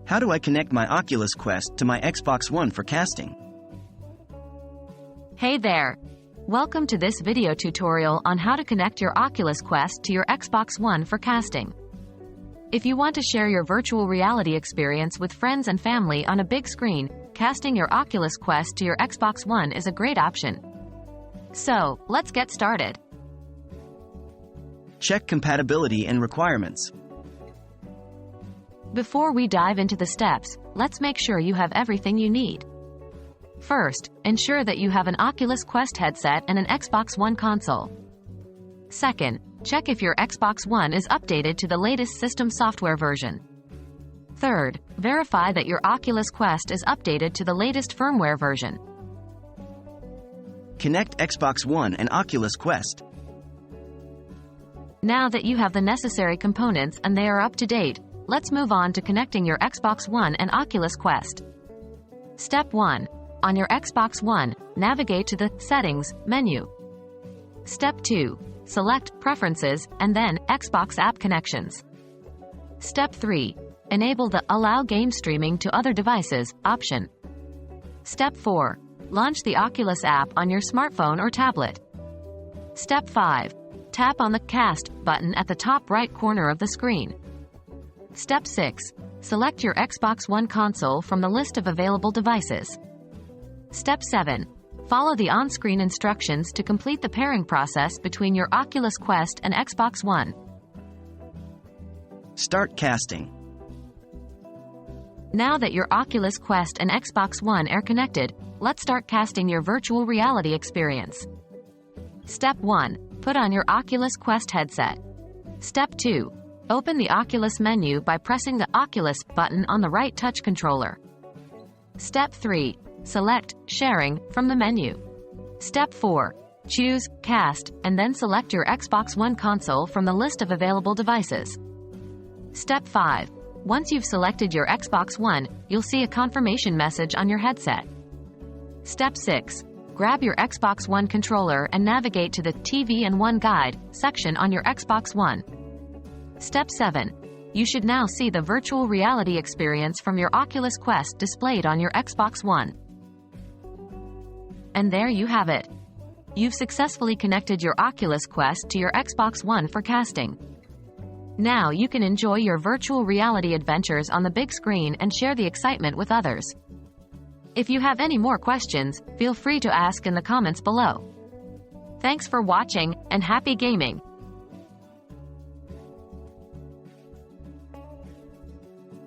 How do I connect my Oculus Quest to my Xbox One for casting? Hey there! Welcome to this video tutorial on how to connect your Oculus Quest to your Xbox One for casting. If you want to share your virtual reality experience with friends and family on a big screen, casting your Oculus Quest to your Xbox One is a great option. So, let's get started. Check compatibility and requirements. Before we dive into the steps, let's make sure you have everything you need. First, ensure that you have an Oculus Quest headset and an Xbox One console. Second, check if your Xbox One is updated to the latest system software version. Third, verify that your Oculus Quest is updated to the latest firmware version. Connect Xbox One and Oculus Quest. Now that you have the necessary components and they are up to date, let's move on to connecting your Xbox One and Oculus Quest. Step 1. On your Xbox One, navigate to the Settings menu. Step 2. Select Preferences and then Xbox App Connections. Step 3. Enable the Allow Game Streaming to Other Devices option. Step 4. Launch the Oculus app on your smartphone or tablet. Step 5. Tap on the Cast button at the top right corner of the screen. Step 6. Select your Xbox One console from the list of available devices. Step 7. Follow the on-screen instructions to complete the pairing process between your Oculus Quest and Xbox One. Start casting. Now that your Oculus Quest and Xbox One are connected, let's start casting your virtual reality experience. Step 1. Put on your Oculus Quest headset. Step 2. Open the Oculus menu by pressing the Oculus button on the right touch controller. Step 3. Select Sharing from the menu. Step 4. Choose Cast and then select your Xbox One console from the list of available devices. Step 5. Once you've selected your Xbox One, you'll see a confirmation message on your headset. Step 6. Grab your Xbox One controller and navigate to the TV and One Guide section on your Xbox One. Step 7. You should now see the virtual reality experience from your Oculus Quest displayed on your Xbox One. And there you have it. You've successfully connected your Oculus Quest to your Xbox One for casting. Now you can enjoy your virtual reality adventures on the big screen and share the excitement with others. If you have any more questions, feel free to ask in the comments below. Thanks for watching, and happy gaming!